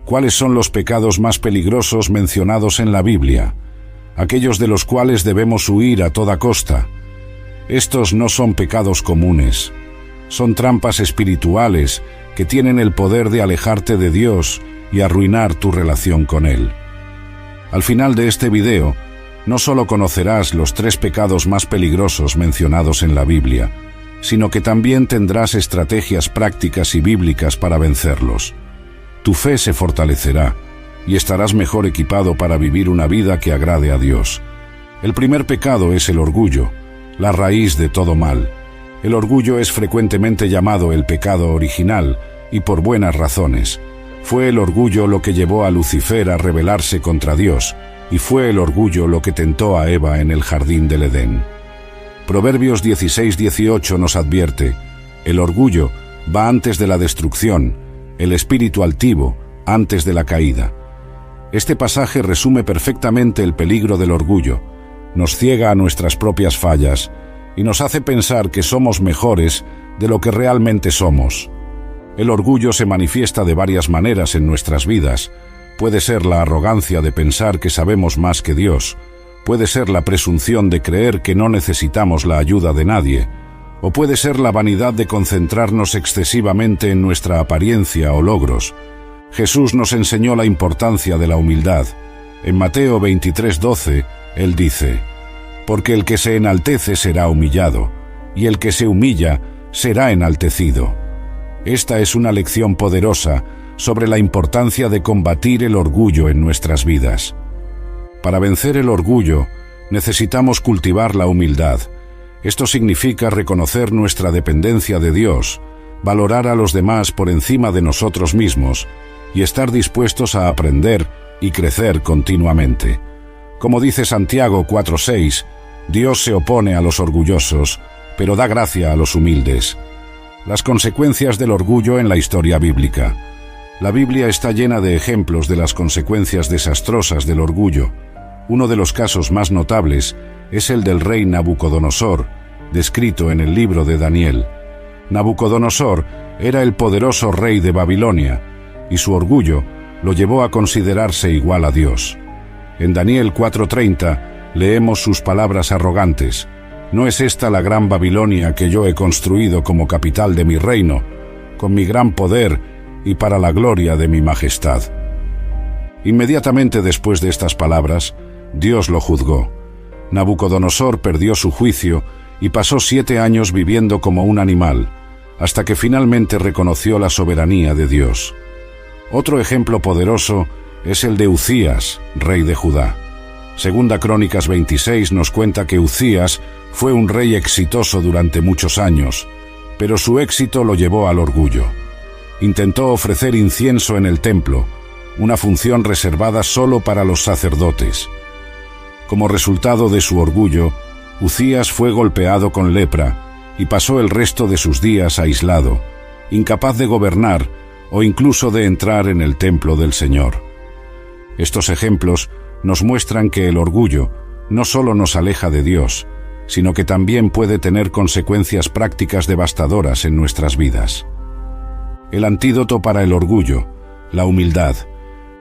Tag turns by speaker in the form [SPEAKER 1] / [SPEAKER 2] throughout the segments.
[SPEAKER 1] ¿Cuáles son los pecados más peligrosos mencionados en la Biblia? Aquellos de los cuales debemos huir a toda costa. Estos no son pecados comunes. Son trampas espirituales que tienen el poder de alejarte de Dios y arruinar tu relación con Él. Al final de este video, no solo conocerás los 3 pecados más peligrosos mencionados en la Biblia, sino que también tendrás estrategias prácticas y bíblicas para vencerlos. Tu fe se fortalecerá y estarás mejor equipado para vivir una vida que agrade a Dios. El primer pecado es el orgullo, la raíz de todo mal. El orgullo es frecuentemente llamado el pecado original, y por buenas razones. Fue el orgullo lo que llevó a Lucifer a rebelarse contra Dios, y fue el orgullo lo que tentó a Eva en el jardín del Edén. Proverbios 16:18 nos advierte: el orgullo va antes de la destrucción, el espíritu altivo antes de la caída. Este pasaje resume perfectamente el peligro del orgullo, nos ciega a nuestras propias fallas y nos hace pensar que somos mejores de lo que realmente somos. El orgullo se manifiesta de varias maneras en nuestras vidas. Puede ser la arrogancia de pensar que sabemos más que Dios, puede ser la presunción de creer que no necesitamos la ayuda de nadie, o puede ser la vanidad de concentrarnos excesivamente en nuestra apariencia o logros. Jesús nos enseñó la importancia de la humildad. En Mateo 23:12, Él dice: porque el que se enaltece será humillado, y el que se humilla será enaltecido. Esta es una lección poderosa sobre la importancia de combatir el orgullo en nuestras vidas. Para vencer el orgullo, necesitamos cultivar la humildad. Esto significa reconocer nuestra dependencia de Dios, valorar a los demás por encima de nosotros mismos y estar dispuestos a aprender y crecer continuamente. Como dice Santiago 4:6, Dios se opone a los orgullosos, pero da gracia a los humildes. Las consecuencias del orgullo en la historia bíblica. La Biblia está llena de ejemplos de las consecuencias desastrosas del orgullo. Uno de los casos más notables es el del rey Nabucodonosor, descrito en el libro de Daniel. Nabucodonosor era el poderoso rey de Babilonia, y su orgullo lo llevó a considerarse igual a Dios. En Daniel 4:30 leemos sus palabras arrogantes: ¿no es esta la gran Babilonia que yo he construido como capital de mi reino, con mi gran poder y para la gloria de mi majestad? Inmediatamente después de estas palabras, Dios lo juzgó. Nabucodonosor perdió su juicio y pasó 7 años viviendo como un animal, hasta que finalmente reconoció la soberanía de Dios. Otro ejemplo poderoso es el de Uzías, rey de Judá. Segunda Crónicas 26 nos cuenta que Uzías fue un rey exitoso durante muchos años, pero su éxito lo llevó al orgullo. Intentó ofrecer incienso en el templo, una función reservada solo para los sacerdotes. Como resultado de su orgullo, Uzías fue golpeado con lepra y pasó el resto de sus días aislado, incapaz de gobernar o incluso de entrar en el templo del Señor. Estos ejemplos nos muestran que el orgullo no solo nos aleja de Dios, sino que también puede tener consecuencias prácticas devastadoras en nuestras vidas. El antídoto para el orgullo, la humildad.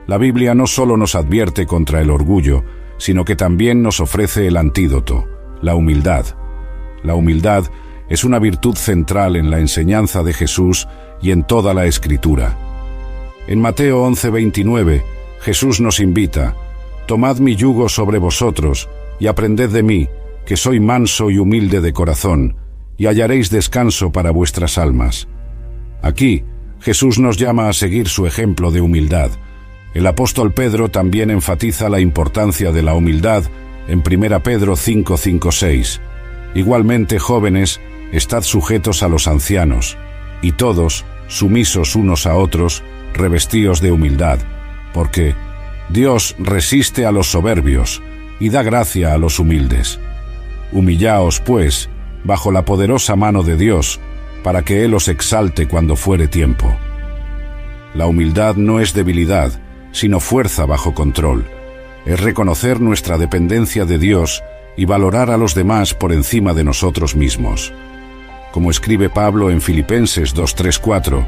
[SPEAKER 1] La Biblia no solo nos advierte contra el orgullo, sino que también nos ofrece el antídoto, la humildad. La humildad es una virtud central en la enseñanza de Jesús y en toda la Escritura. En Mateo 11:29, Jesús nos invita: tomad mi yugo sobre vosotros y aprended de mí, que soy manso y humilde de corazón, y hallaréis descanso para vuestras almas. Aquí, Jesús nos llama a seguir su ejemplo de humildad. El apóstol Pedro también enfatiza la importancia de la humildad en 1 Pedro 5:5-6. Igualmente, jóvenes, estad sujetos a los ancianos, y todos, sumisos unos a otros, revestíos de humildad, porque Dios resiste a los soberbios y da gracia a los humildes. Humillaos, pues, bajo la poderosa mano de Dios, para que Él os exalte cuando fuere tiempo. La humildad no es debilidad, sino fuerza bajo control. Es reconocer nuestra dependencia de Dios y valorar a los demás por encima de nosotros mismos. Como escribe Pablo en Filipenses 2:3-4,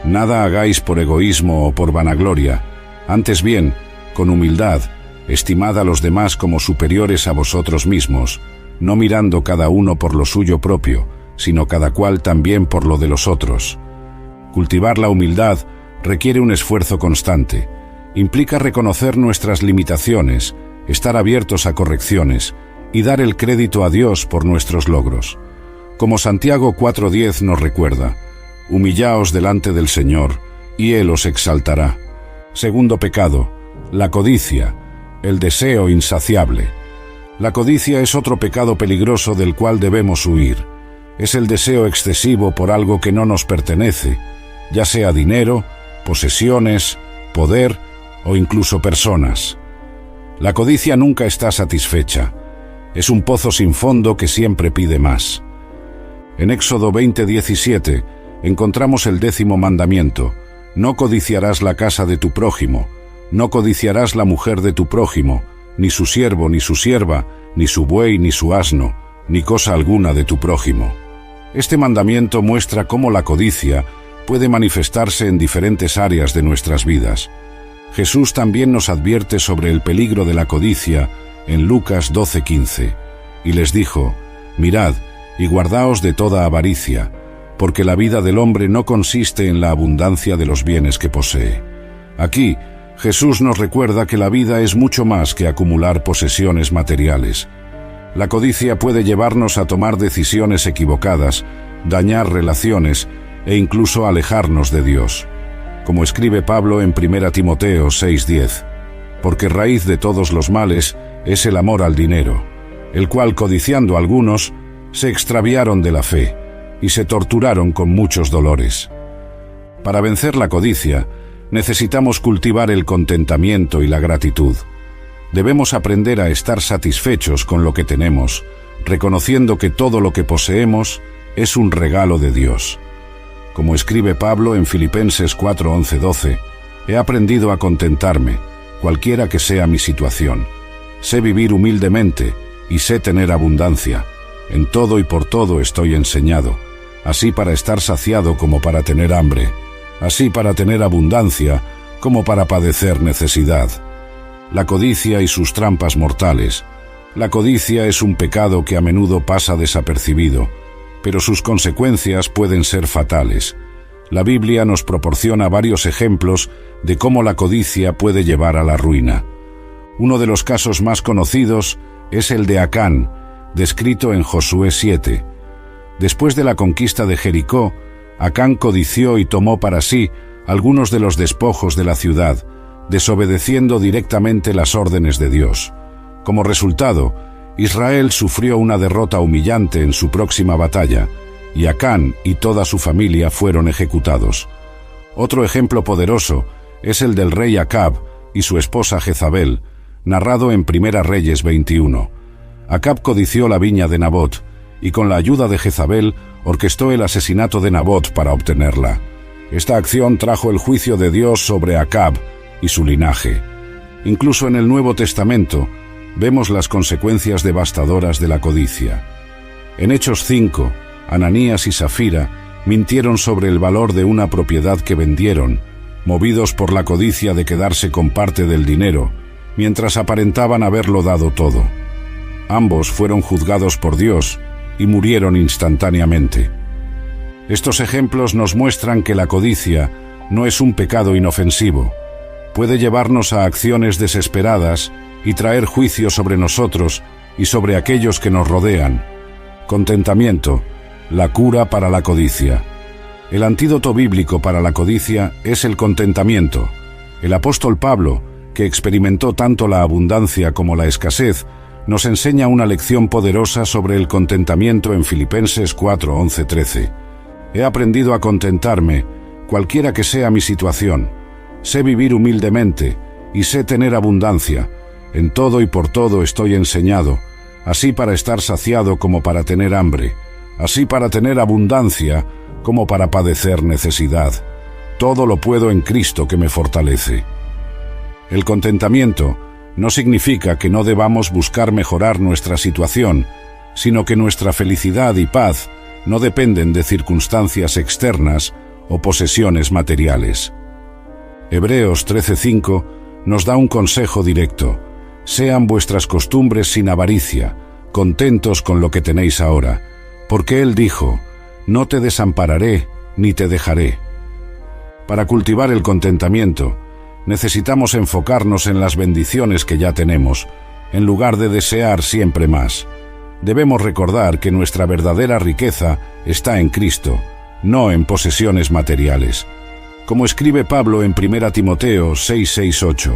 [SPEAKER 1] Nada hagáis por egoísmo o por vanagloria, antes bien, con humildad, estimad a los demás como superiores a vosotros mismos, no mirando cada uno por lo suyo propio, sino cada cual también por lo de los otros. Cultivar la humildad requiere un esfuerzo constante. Implica reconocer nuestras limitaciones, estar abiertos a correcciones y dar el crédito a Dios por nuestros logros. Como Santiago 4:10 nos recuerda, humillaos delante del Señor, y Él os exaltará. Segundo pecado, la codicia, el deseo insaciable. La codicia es otro pecado peligroso del cual debemos huir. Es el deseo excesivo por algo que no nos pertenece, ya sea dinero, posesiones, poder o incluso personas. La codicia nunca está satisfecha. Es un pozo sin fondo que siempre pide más. En Éxodo 20:17 encontramos el 10º mandamiento: no codiciarás la casa de tu prójimo, no codiciarás la mujer de tu prójimo, ni su siervo, ni su sierva, ni su buey, ni su asno, ni cosa alguna de tu prójimo. Este mandamiento muestra cómo la codicia puede manifestarse en diferentes áreas de nuestras vidas. Jesús también nos advierte sobre el peligro de la codicia en Lucas 12:15, y les dijo: mirad, y guardaos de toda avaricia, porque la vida del hombre no consiste en la abundancia de los bienes que posee. Aquí, Jesús nos recuerda que la vida es mucho más que acumular posesiones materiales. La codicia puede llevarnos a tomar decisiones equivocadas, dañar relaciones e incluso alejarnos de Dios. Como escribe Pablo en 1 Timoteo 6:10, porque raíz de todos los males es el amor al dinero, el cual, codiciando algunos, se extraviaron de la fe y se torturaron con muchos dolores. Para vencer la codicia, necesitamos cultivar el contentamiento y la gratitud. Debemos aprender a estar satisfechos con lo que tenemos, reconociendo que todo lo que poseemos es un regalo de Dios. Como escribe Pablo en Filipenses 4:11-12, he aprendido a contentarme, cualquiera que sea mi situación. Sé vivir humildemente y sé tener abundancia. En todo y por todo estoy enseñado, así para estar saciado como para tener hambre, así para tener abundancia como para padecer necesidad. La codicia y sus trampas mortales. La codicia es un pecado que a menudo pasa desapercibido, pero sus consecuencias pueden ser fatales. La Biblia nos proporciona varios ejemplos de cómo la codicia puede llevar a la ruina. Uno de los casos más conocidos es el de Acán, descrito en Josué 7. Después de la conquista de Jericó, Acán codició y tomó para sí algunos de los despojos de la ciudad, desobedeciendo directamente las órdenes de Dios. Como resultado, Israel sufrió una derrota humillante en su próxima batalla, y Acán y toda su familia fueron ejecutados. Otro ejemplo poderoso es el del rey Acab y su esposa Jezabel, narrado en 1 Reyes 21. Acab codició la viña de Nabot, y con la ayuda de Jezabel orquestó el asesinato de Nabot para obtenerla. Esta acción trajo el juicio de Dios sobre Acab y su linaje. Incluso en el Nuevo Testamento vemos las consecuencias devastadoras de la codicia. En Hechos 5, Ananías y Safira mintieron sobre el valor de una propiedad que vendieron, movidos por la codicia de quedarse con parte del dinero, mientras aparentaban haberlo dado todo. Ambos fueron juzgados por Dios y murieron instantáneamente. Estos ejemplos nos muestran que la codicia no es un pecado inofensivo. Puede llevarnos a acciones desesperadas y traer juicio sobre nosotros y sobre aquellos que nos rodean. Contentamiento, la cura para la codicia. El antídoto bíblico para la codicia es el contentamiento. El apóstol Pablo, que experimentó tanto la abundancia como la escasez, nos enseña una lección poderosa sobre el contentamiento en Filipenses 4:11-13. He aprendido a contentarme, cualquiera que sea mi situación. Sé vivir humildemente y sé tener abundancia. En todo y por todo estoy enseñado, así para estar saciado como para tener hambre, así para tener abundancia como para padecer necesidad. Todo lo puedo en Cristo que me fortalece. El contentamiento no significa que no debamos buscar mejorar nuestra situación, sino que nuestra felicidad y paz no dependen de circunstancias externas o posesiones materiales. Hebreos 13:5 nos da un consejo directo: sean vuestras costumbres sin avaricia, contentos con lo que tenéis ahora, porque Él dijo: no te desampararé ni te dejaré. Para cultivar el contentamiento, necesitamos enfocarnos en las bendiciones que ya tenemos, en lugar de desear siempre más. Debemos recordar que nuestra verdadera riqueza está en Cristo, no en posesiones materiales. Como escribe Pablo en 1 Timoteo 6:6-8,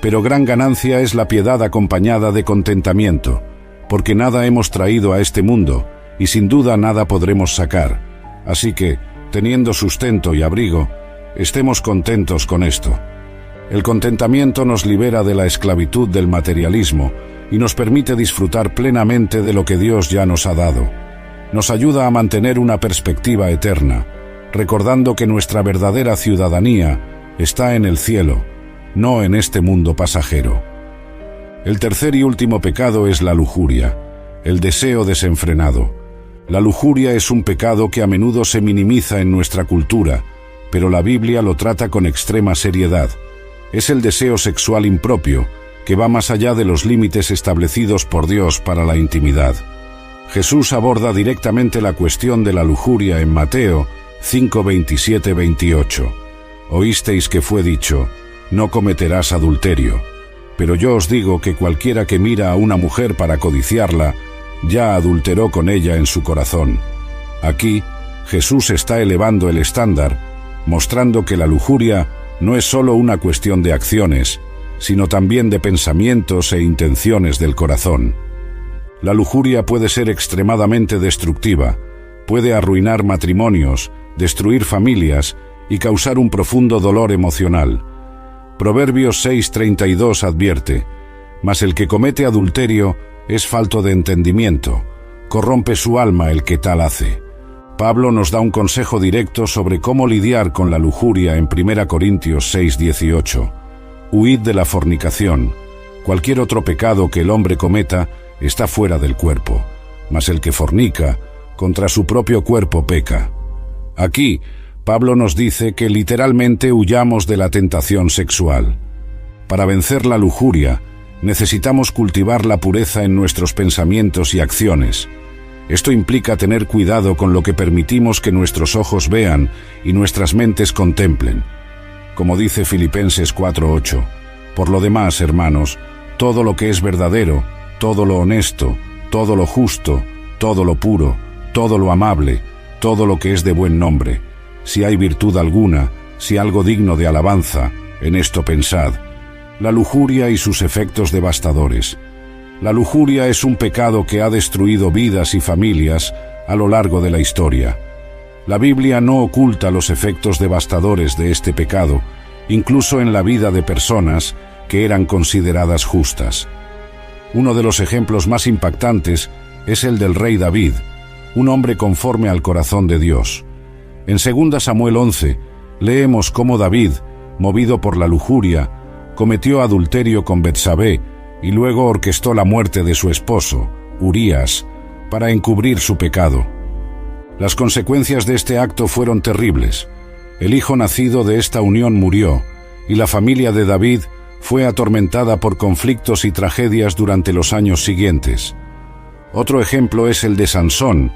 [SPEAKER 1] pero gran ganancia es la piedad acompañada de contentamiento, porque nada hemos traído a este mundo, y sin duda nada podremos sacar. Así que, teniendo sustento y abrigo, estemos contentos con esto. El contentamiento nos libera de la esclavitud del materialismo y nos permite disfrutar plenamente de lo que Dios ya nos ha dado. Nos ayuda a mantener una perspectiva eterna, recordando que nuestra verdadera ciudadanía está en el cielo, no en este mundo pasajero. El tercer y último pecado es la lujuria, el deseo desenfrenado. La lujuria es un pecado que a menudo se minimiza en nuestra cultura, pero la Biblia lo trata con extrema seriedad. Es el deseo sexual impropio, que va más allá de los límites establecidos por Dios para la intimidad. Jesús aborda directamente la cuestión de la lujuria en Mateo 5:27-28. Oísteis que fue dicho: no cometerás adulterio. Pero yo os digo que cualquiera que mira a una mujer para codiciarla, ya adulteró con ella en su corazón. Aquí, Jesús está elevando el estándar, mostrando que la lujuria no es solo una cuestión de acciones, sino también de pensamientos e intenciones del corazón. La lujuria puede ser extremadamente destructiva, puede arruinar matrimonios, destruir familias y causar un profundo dolor emocional. Proverbios 6:32 advierte: mas el que comete adulterio es falto de entendimiento, corrompe su alma el que tal hace. Pablo nos da un consejo directo sobre cómo lidiar con la lujuria en 1 Corintios 6:18. Huid de la fornicación. Cualquier otro pecado que el hombre cometa está fuera del cuerpo, mas el que fornica, contra su propio cuerpo peca. Aquí, Pablo nos dice que literalmente huyamos de la tentación sexual. Para vencer la lujuria, necesitamos cultivar la pureza en nuestros pensamientos y acciones. Esto implica tener cuidado con lo que permitimos que nuestros ojos vean y nuestras mentes contemplen. Como dice Filipenses 4:8, por lo demás, hermanos, todo lo que es verdadero, todo lo honesto, todo lo justo, todo lo puro, todo lo amable, todo lo que es de buen nombre, si hay virtud alguna, si algo digno de alabanza, en esto pensad. La lujuria y sus efectos devastadores. La lujuria es un pecado que ha destruido vidas y familias a lo largo de la historia. La Biblia no oculta los efectos devastadores de este pecado, incluso en la vida de personas que eran consideradas justas. Uno de los ejemplos más impactantes es el del rey David, un hombre conforme al corazón de Dios. En 2 Samuel 11 leemos cómo David, movido por la lujuria, cometió adulterio con Betsabé y luego orquestó la muerte de su esposo, Urías, para encubrir su pecado. Las consecuencias de este acto fueron terribles. El hijo nacido de esta unión murió, y la familia de David fue atormentada por conflictos y tragedias durante los años siguientes. Otro ejemplo es el de Sansón,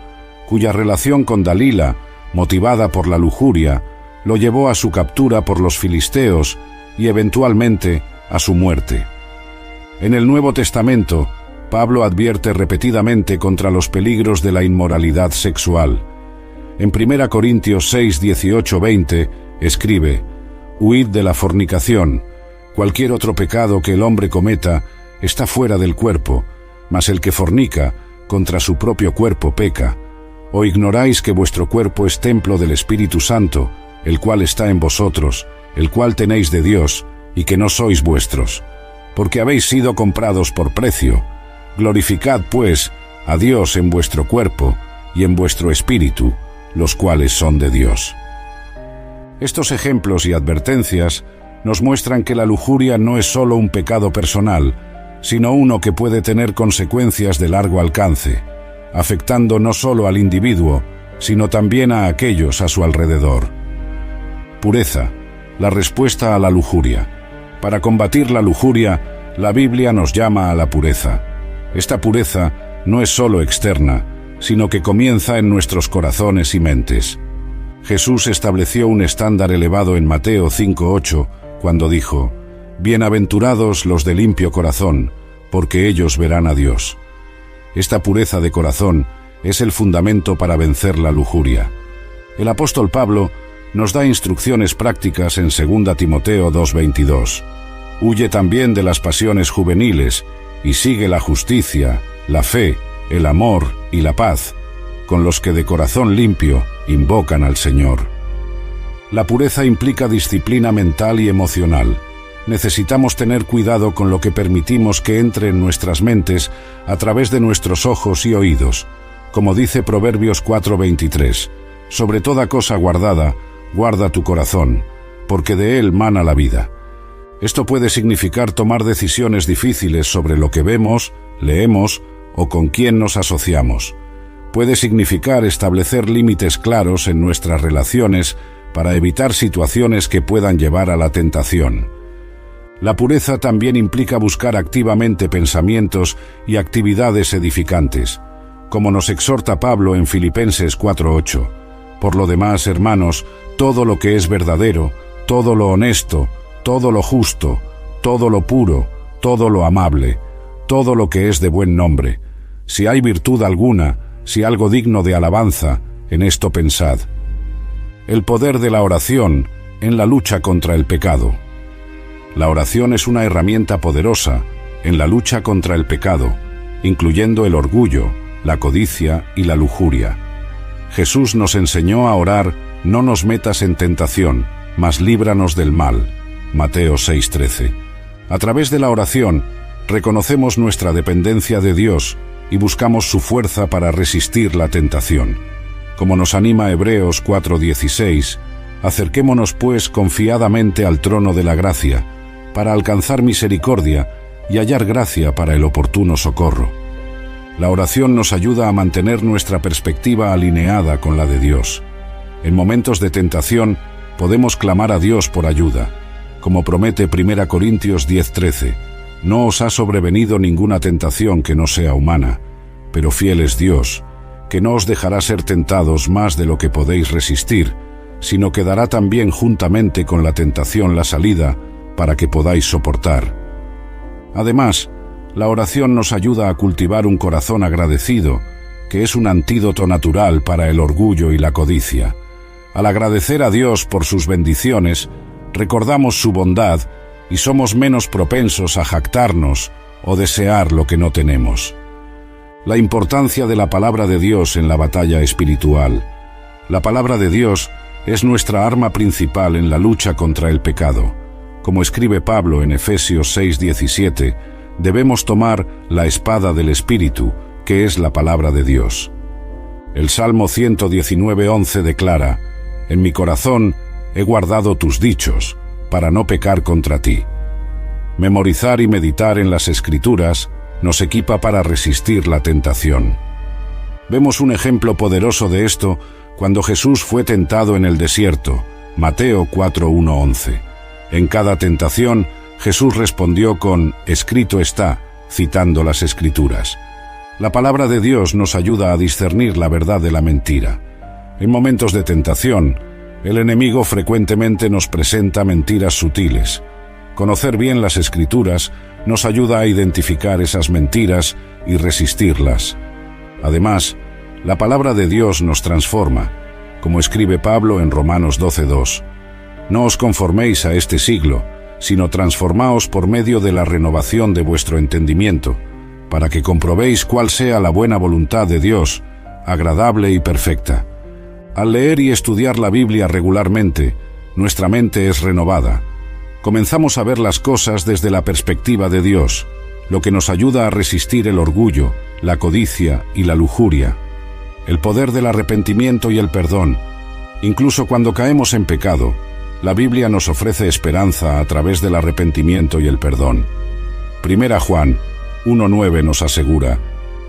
[SPEAKER 1] cuya relación con Dalila, motivada por la lujuria, lo llevó a su captura por los filisteos y eventualmente a su muerte. En el Nuevo Testamento, Pablo advierte repetidamente contra los peligros de la inmoralidad sexual. En 1 Corintios 6:18-20 escribe: «Huid de la fornicación. Cualquier otro pecado que el hombre cometa está fuera del cuerpo, mas el que fornica contra su propio cuerpo peca. ¿O ignoráis que vuestro cuerpo es templo del Espíritu Santo, el cual está en vosotros, el cual tenéis de Dios, y que no sois vuestros? Porque habéis sido comprados por precio. Glorificad, pues, a Dios en vuestro cuerpo y en vuestro espíritu, los cuales son de Dios». Estos ejemplos y advertencias nos muestran que la lujuria no es solo un pecado personal, sino uno que puede tener consecuencias de largo alcance, afectando no solo al individuo, sino también a aquellos a su alrededor. Pureza, la respuesta a la lujuria. Para combatir la lujuria, la Biblia nos llama a la pureza. Esta pureza no es solo externa, sino que comienza en nuestros corazones y mentes. Jesús estableció un estándar elevado en Mateo 5:8, cuando dijo: «Bienaventurados los de limpio corazón, porque ellos verán a Dios». Esta pureza de corazón es el fundamento para vencer la lujuria. El apóstol Pablo nos da instrucciones prácticas en 2 Timoteo 2:22. Huye también de las pasiones juveniles y sigue la justicia, la fe, el amor y la paz, con los que de corazón limpio invocan al Señor. La pureza implica disciplina mental y emocional. Necesitamos tener cuidado con lo que permitimos que entre en nuestras mentes a través de nuestros ojos y oídos. Como dice Proverbios 4:23, «Sobre toda cosa guardada, guarda tu corazón, porque de él mana la vida». Esto puede significar tomar decisiones difíciles sobre lo que vemos, leemos o con quién nos asociamos. Puede significar establecer límites claros en nuestras relaciones para evitar situaciones que puedan llevar a la tentación. La pureza también implica buscar activamente pensamientos y actividades edificantes, como nos exhorta Pablo en Filipenses 4:8. Por lo demás, hermanos, todo lo que es verdadero, todo lo honesto, todo lo justo, todo lo puro, todo lo amable, todo lo que es de buen nombre, si hay virtud alguna, si algo digno de alabanza, en esto pensad. El poder de la oración en la lucha contra el pecado. La oración es una herramienta poderosa en la lucha contra el pecado, incluyendo el orgullo, la codicia y la lujuria. Jesús nos enseñó a orar: «No nos metas en tentación, mas líbranos del mal». Mateo 6:13. A través de la oración, reconocemos nuestra dependencia de Dios y buscamos su fuerza para resistir la tentación. Como nos anima Hebreos 4:16, acerquémonos pues confiadamente al trono de la gracia, para alcanzar misericordia y hallar gracia para el oportuno socorro. La oración nos ayuda a mantener nuestra perspectiva alineada con la de Dios. En momentos de tentación, podemos clamar a Dios por ayuda. Como promete 1 Corintios 10:13, «No os ha sobrevenido ninguna tentación que no sea humana, pero fiel es Dios, que no os dejará ser tentados más de lo que podéis resistir, sino que dará también juntamente con la tentación la salida, para que podáis soportar». Además, la oración nos ayuda a cultivar un corazón agradecido, que es un antídoto natural para el orgullo y la codicia. Al agradecer a Dios por sus bendiciones, recordamos su bondad y somos menos propensos a jactarnos o desear lo que no tenemos. La importancia de la palabra de Dios en la batalla espiritual. La palabra de Dios es nuestra arma principal en la lucha contra el pecado. Como escribe Pablo en Efesios 6:17, debemos tomar la espada del Espíritu, que es la palabra de Dios. El Salmo 119:11 declara: «En mi corazón he guardado tus dichos, para no pecar contra ti». Memorizar y meditar en las Escrituras nos equipa para resistir la tentación. Vemos un ejemplo poderoso de esto cuando Jesús fue tentado en el desierto, Mateo 4:1-11. En cada tentación, Jesús respondió con «Escrito está», citando las Escrituras. La palabra de Dios nos ayuda a discernir la verdad de la mentira. En momentos de tentación, el enemigo frecuentemente nos presenta mentiras sutiles. Conocer bien las Escrituras nos ayuda a identificar esas mentiras y resistirlas. Además, la palabra de Dios nos transforma, como escribe Pablo en Romanos 12:2. «No os conforméis a este siglo, sino transformaos por medio de la renovación de vuestro entendimiento, para que comprobéis cuál sea la buena voluntad de Dios, agradable y perfecta». Al leer y estudiar la Biblia regularmente, nuestra mente es renovada. Comenzamos a ver las cosas desde la perspectiva de Dios, lo que nos ayuda a resistir el orgullo, la codicia y la lujuria. El poder del arrepentimiento y el perdón. Incluso cuando caemos en pecado, la Biblia nos ofrece esperanza a través del arrepentimiento y el perdón. 1 Juan 1:9 nos asegura: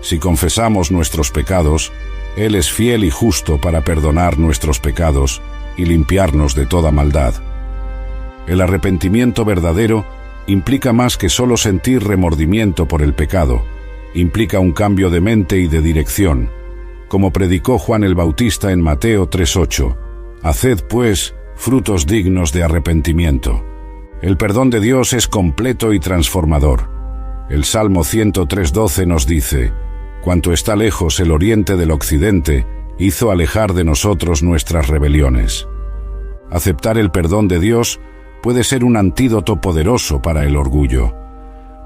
[SPEAKER 1] «Si confesamos nuestros pecados, Él es fiel y justo para perdonar nuestros pecados y limpiarnos de toda maldad. El arrepentimiento verdadero implica más que solo sentir remordimiento por el pecado, implica un cambio de mente y de dirección, como predicó Juan el Bautista en Mateo 3:8. Haced, pues, frutos dignos de arrepentimiento. El perdón de Dios es completo y transformador. El Salmo 103:12 nos dice: cuanto está lejos el oriente del occidente, hizo alejar de nosotros nuestras rebeliones. Aceptar el perdón de Dios puede ser un antídoto poderoso para el orgullo.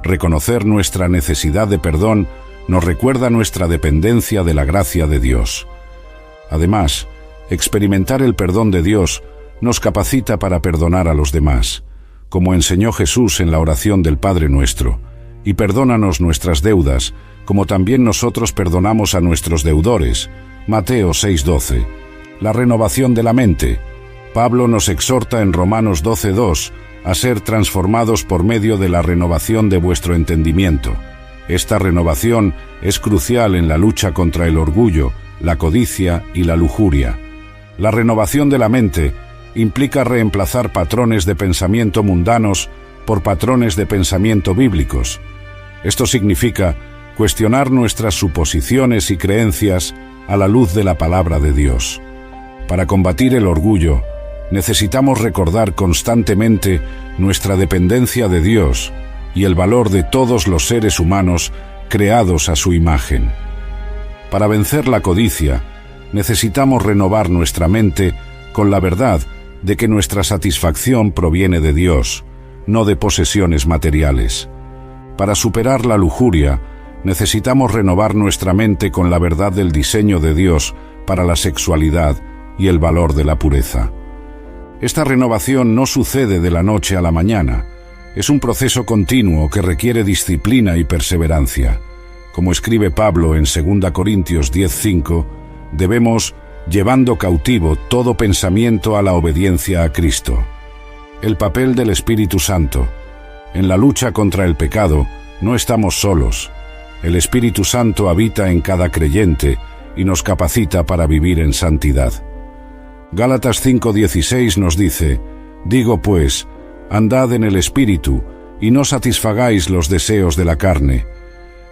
[SPEAKER 1] Reconocer nuestra necesidad de perdón nos recuerda nuestra dependencia de la gracia de Dios. Además, experimentar el perdón de Dios nos capacita para perdonar a los demás, como enseñó Jesús en la oración del Padre Nuestro, y perdónanos nuestras deudas, como también nosotros perdonamos a nuestros deudores. Mateo 6:12. La renovación de la mente. Pablo nos exhorta en Romanos 12:2 a ser transformados por medio de la renovación de vuestro entendimiento. Esta renovación es crucial en la lucha contra el orgullo, la codicia y la lujuria. La renovación de la mente implica reemplazar patrones de pensamiento mundanos por patrones de pensamiento bíblicos. Esto significa cuestionar nuestras suposiciones y creencias a la luz de la palabra de Dios. Para combatir el orgullo, necesitamos recordar constantemente nuestra dependencia de Dios y el valor de todos los seres humanos creados a su imagen. Para vencer la codicia, necesitamos renovar nuestra mente con la verdad de que nuestra satisfacción proviene de Dios, no de posesiones materiales. Para superar la lujuria, necesitamos renovar nuestra mente con la verdad del diseño de Dios para la sexualidad y el valor de la pureza. Esta renovación no sucede de la noche a la mañana. Es un proceso continuo que requiere disciplina y perseverancia. Como escribe Pablo en 2 Corintios 10:5, debemos llevando cautivo todo pensamiento a la obediencia a Cristo. El papel del Espíritu Santo. En la lucha contra el pecado, no estamos solos. El Espíritu Santo habita en cada creyente y nos capacita para vivir en santidad. Gálatas 5:16 nos dice: digo pues, andad en el Espíritu, y no satisfagáis los deseos de la carne.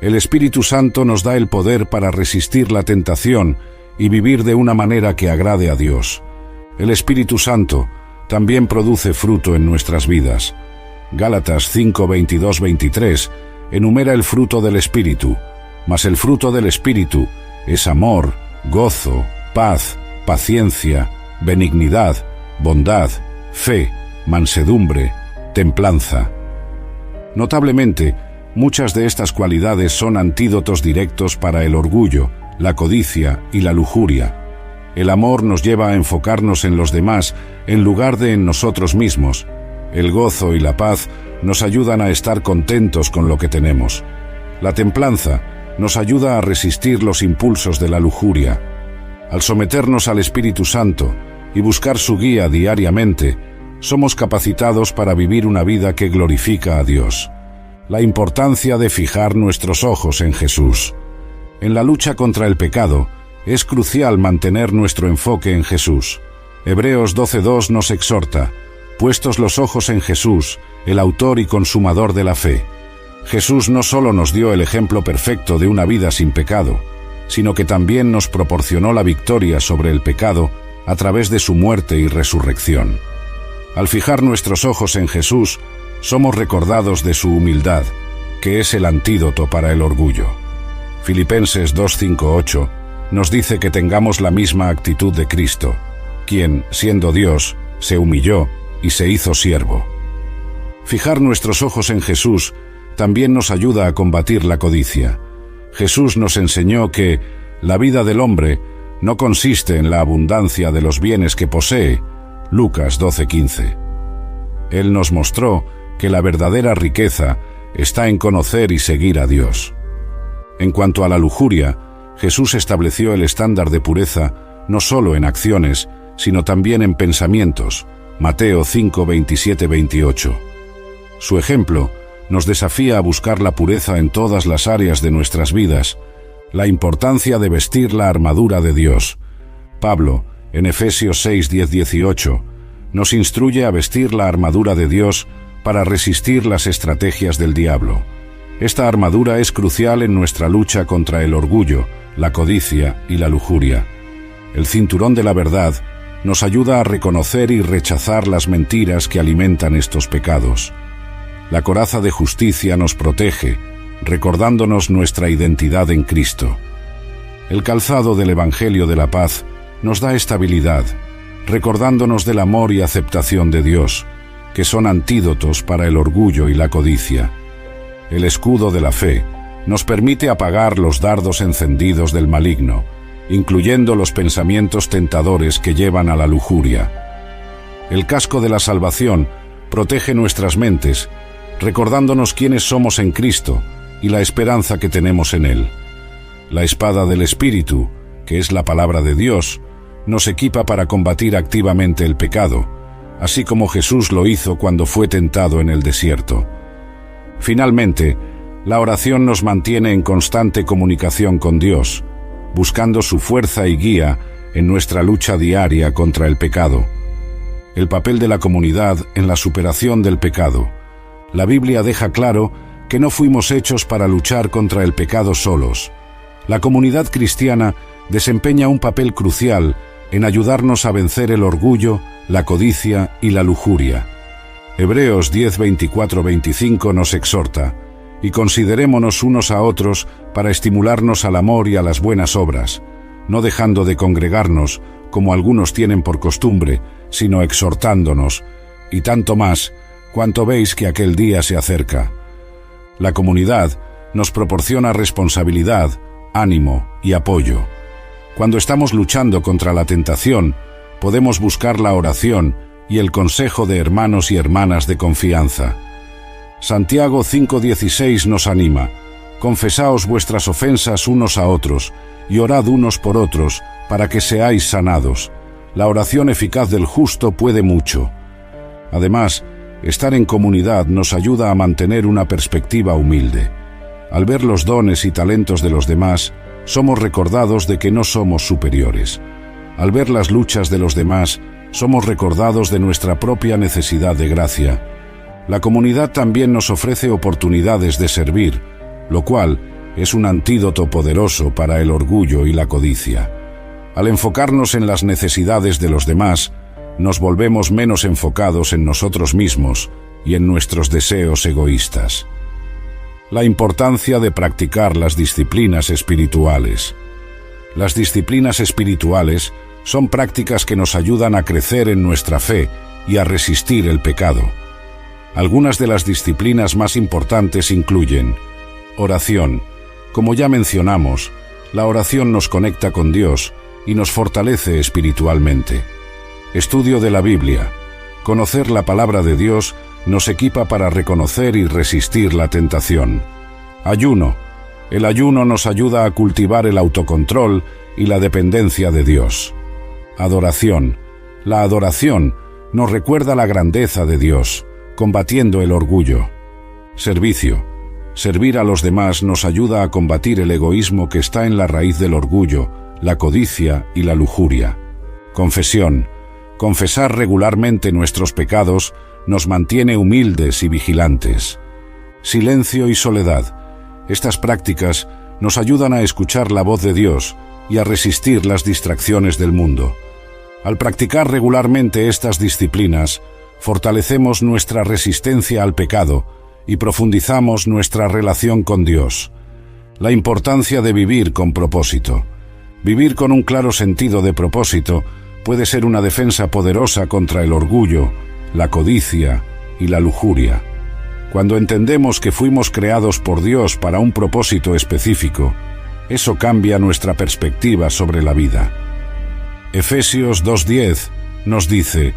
[SPEAKER 1] El Espíritu Santo nos da el poder para resistir la tentación y vivir de una manera que agrade a Dios. El Espíritu Santo también produce fruto en nuestras vidas. Gálatas 5:22-23 enumera el fruto del Espíritu, mas el fruto del Espíritu es amor, gozo, paz, paciencia, benignidad, bondad, fe, mansedumbre, templanza. Notablemente, muchas de estas cualidades son antídotos directos para el orgullo, la codicia y la lujuria. El amor nos lleva a enfocarnos en los demás en lugar de en nosotros mismos. El gozo y la paz nos ayudan a estar contentos con lo que tenemos. La templanza nos ayuda a resistir los impulsos de la lujuria. Al someternos al Espíritu Santo y buscar su guía diariamente, somos capacitados para vivir una vida que glorifica a Dios. La importancia de fijar nuestros ojos en Jesús. En la lucha contra el pecado, es crucial mantener nuestro enfoque en Jesús. Hebreos 12:2 nos exhorta: puestos los ojos en Jesús, el autor y consumador de la fe. Jesús no solo nos dio el ejemplo perfecto de una vida sin pecado, sino que también nos proporcionó la victoria sobre el pecado a través de su muerte y resurrección. Al fijar nuestros ojos en Jesús, somos recordados de su humildad, que es el antídoto para el orgullo. Filipenses 2:5-8 nos dice que tengamos la misma actitud de Cristo, quien, siendo Dios, se humilló y se hizo siervo. Fijar nuestros ojos en Jesús también nos ayuda a combatir la codicia. Jesús nos enseñó que la vida del hombre no consiste en la abundancia de los bienes que posee. Lucas 12:15. Él nos mostró que la verdadera riqueza está en conocer y seguir a Dios. En cuanto a la lujuria, Jesús estableció el estándar de pureza no solo en acciones, sino también en pensamientos. Mateo 5:27-28. Su ejemplo nos desafía a buscar la pureza en todas las áreas de nuestras vidas, la importancia de vestir la armadura de Dios. Pablo, en Efesios 6, 10, 18, nos instruye a vestir la armadura de Dios para resistir las estrategias del diablo. Esta armadura es crucial en nuestra lucha contra el orgullo, la codicia y la lujuria. El cinturón de la verdad nos ayuda a reconocer y rechazar las mentiras que alimentan estos pecados. La coraza de justicia nos protege, recordándonos nuestra identidad en Cristo. El calzado del Evangelio de la paz nos da estabilidad, recordándonos del amor y aceptación de Dios, que son antídotos para el orgullo y la codicia. El escudo de la fe nos permite apagar los dardos encendidos del maligno, incluyendo los pensamientos tentadores que llevan a la lujuria. El casco de la salvación protege nuestras mentes, recordándonos quiénes somos en Cristo y la esperanza que tenemos en Él. La espada del Espíritu, que es la palabra de Dios, nos equipa para combatir activamente el pecado, así como Jesús lo hizo cuando fue tentado en el desierto. Finalmente, la oración nos mantiene en constante comunicación con Dios, buscando su fuerza y guía en nuestra lucha diaria contra el pecado. El papel de la comunidad en la superación del pecado. La Biblia deja claro que no fuimos hechos para luchar contra el pecado solos. La comunidad cristiana desempeña un papel crucial en ayudarnos a vencer el orgullo, la codicia y la lujuria. Hebreos 10, 24, 25 nos exhorta: y considerémonos unos a otros para estimularnos al amor y a las buenas obras, no dejando de congregarnos, como algunos tienen por costumbre, sino exhortándonos, y tanto más, cuanto veis que aquel día se acerca. La comunidad nos proporciona responsabilidad, ánimo y apoyo. Cuando estamos luchando contra la tentación, podemos buscar la oración y el consejo de hermanos y hermanas de confianza. Santiago 5:16 nos anima: confesaos vuestras ofensas unos a otros, y orad unos por otros, para que seáis sanados. La oración eficaz del justo puede mucho. Además, estar en comunidad nos ayuda a mantener una perspectiva humilde. Al ver los dones y talentos de los demás, somos recordados de que no somos superiores. Al ver las luchas de los demás, somos recordados de nuestra propia necesidad de gracia. La comunidad también nos ofrece oportunidades de servir, lo cual es un antídoto poderoso para el orgullo y la codicia. Al enfocarnos en las necesidades de los demás, nos volvemos menos enfocados en nosotros mismos y en nuestros deseos egoístas. La importancia de practicar las disciplinas espirituales. Las disciplinas espirituales son prácticas que nos ayudan a crecer en nuestra fe y a resistir el pecado. Algunas de las disciplinas más importantes incluyen: oración. Como ya mencionamos, la oración nos conecta con Dios y nos fortalece espiritualmente. Estudio de la Biblia. Conocer la palabra de Dios nos equipa para reconocer y resistir la tentación. Ayuno. El ayuno nos ayuda a cultivar el autocontrol y la dependencia de Dios. Adoración. La adoración nos recuerda la grandeza de Dios, combatiendo el orgullo. Servicio. Servir a los demás nos ayuda a combatir el egoísmo que está en la raíz del orgullo, la codicia y la lujuria. Confesión. Confesar regularmente nuestros pecados nos mantiene humildes y vigilantes. Silencio y soledad. Estas prácticas nos ayudan a escuchar la voz de Dios y a resistir las distracciones del mundo. Al practicar regularmente estas disciplinas, fortalecemos nuestra resistencia al pecado y profundizamos nuestra relación con Dios. La importancia de vivir con propósito. Vivir con un claro sentido de propósito puede ser una defensa poderosa contra el orgullo, la codicia y la lujuria. Cuando entendemos que fuimos creados por Dios para un propósito específico, eso cambia nuestra perspectiva sobre la vida. Efesios 2:10 nos dice: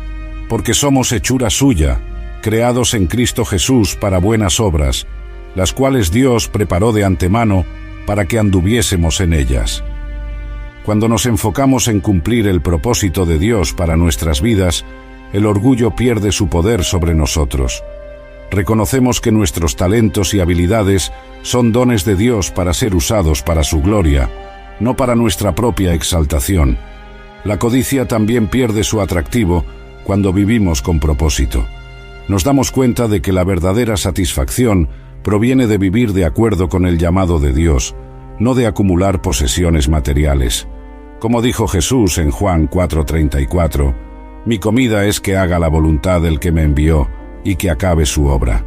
[SPEAKER 1] porque somos hechura suya, creados en Cristo Jesús para buenas obras, las cuales Dios preparó de antemano para que anduviésemos en ellas. Cuando nos enfocamos en cumplir el propósito de Dios para nuestras vidas, el orgullo pierde su poder sobre nosotros. Reconocemos que nuestros talentos y habilidades son dones de Dios para ser usados para su gloria, no para nuestra propia exaltación. La codicia también pierde su atractivo cuando vivimos con propósito. Nos damos cuenta de que la verdadera satisfacción proviene de vivir de acuerdo con el llamado de Dios, no de acumular posesiones materiales. Como dijo Jesús en Juan 4:34, «Mi comida es que haga la voluntad del que me envió y que acabe su obra».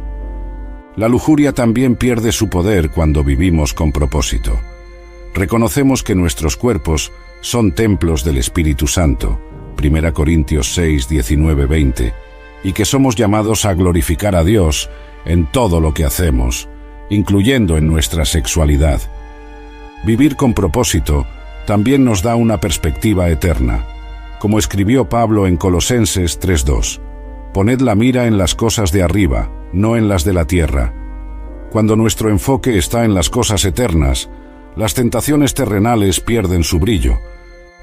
[SPEAKER 1] La lujuria también pierde su poder cuando vivimos con propósito. Reconocemos que nuestros cuerpos son templos del Espíritu Santo, 1 Corintios 6, 19, 20, y que somos llamados a glorificar a Dios en todo lo que hacemos, incluyendo en nuestra sexualidad. Vivir con propósito también nos da una perspectiva eterna. Como escribió Pablo en Colosenses 3:2, «Poned la mira en las cosas de arriba, no en las de la tierra». Cuando nuestro enfoque está en las cosas eternas, las tentaciones terrenales pierden su brillo.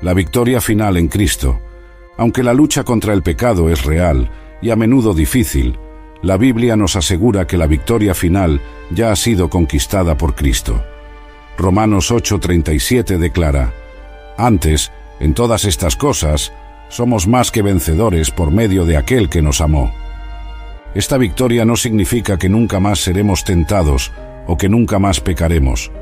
[SPEAKER 1] La victoria final en Cristo. Aunque la lucha contra el pecado es real y a menudo difícil, la Biblia nos asegura que la victoria final ya ha sido conquistada por Cristo. Romanos 8:37 declara, «Antes, en todas estas cosas, somos más que vencedores por medio de aquel que nos amó». Esta victoria no significa que nunca más seremos tentados o que nunca más pecaremos,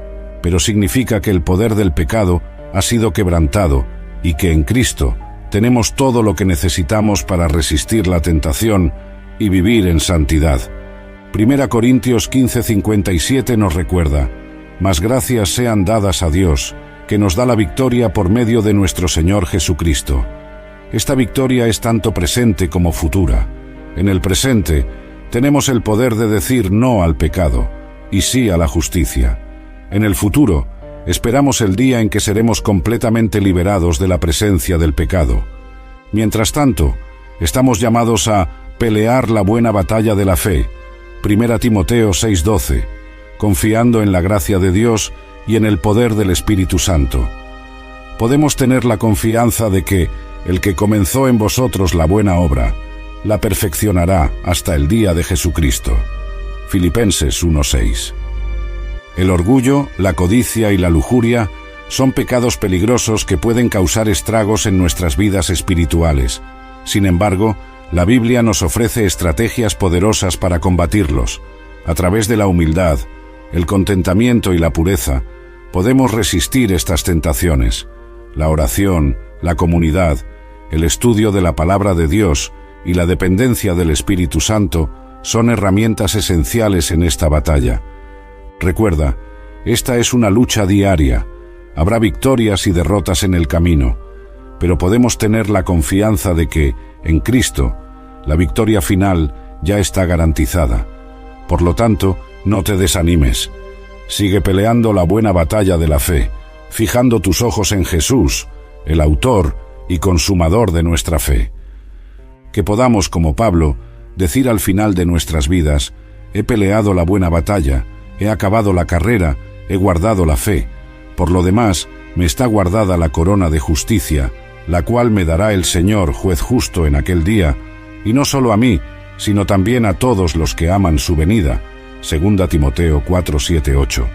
[SPEAKER 1] pero significa que el poder del pecado ha sido quebrantado y que en Cristo tenemos todo lo que necesitamos para resistir la tentación y vivir en santidad. 1 Corintios 15:57 nos recuerda, «Mas gracias sean dadas a Dios, que nos da la victoria por medio de nuestro Señor Jesucristo». Esta victoria es tanto presente como futura. En el presente, tenemos el poder de decir no al pecado y sí a la justicia. En el futuro, esperamos el día en que seremos completamente liberados de la presencia del pecado. Mientras tanto, estamos llamados a pelear la buena batalla de la fe, 1 Timoteo 6:12, confiando en la gracia de Dios y en el poder del Espíritu Santo. Podemos tener la confianza de que el que comenzó en vosotros la buena obra, la perfeccionará hasta el día de Jesucristo. Filipenses 1:6. El orgullo, la codicia y la lujuria son pecados peligrosos que pueden causar estragos en nuestras vidas espirituales. Sin embargo, la Biblia nos ofrece estrategias poderosas para combatirlos. A través de la humildad, el contentamiento y la pureza, podemos resistir estas tentaciones. La oración, la comunidad, el estudio de la palabra de Dios y la dependencia del Espíritu Santo son herramientas esenciales en esta batalla. Recuerda, esta es una lucha diaria. Habrá victorias y derrotas en el camino, pero podemos tener la confianza de que, en Cristo, la victoria final ya está garantizada. Por lo tanto, no te desanimes. Sigue peleando la buena batalla de la fe, fijando tus ojos en Jesús, el autor y consumador de nuestra fe. Que podamos, como Pablo, decir al final de nuestras vidas, he peleado la buena batalla, he acabado la carrera, he guardado la fe. Por lo demás, me está guardada la corona de justicia, la cual me dará el Señor, juez justo, en aquel día, y no solo a mí, sino también a todos los que aman su venida. 2 Timoteo 4:7-8.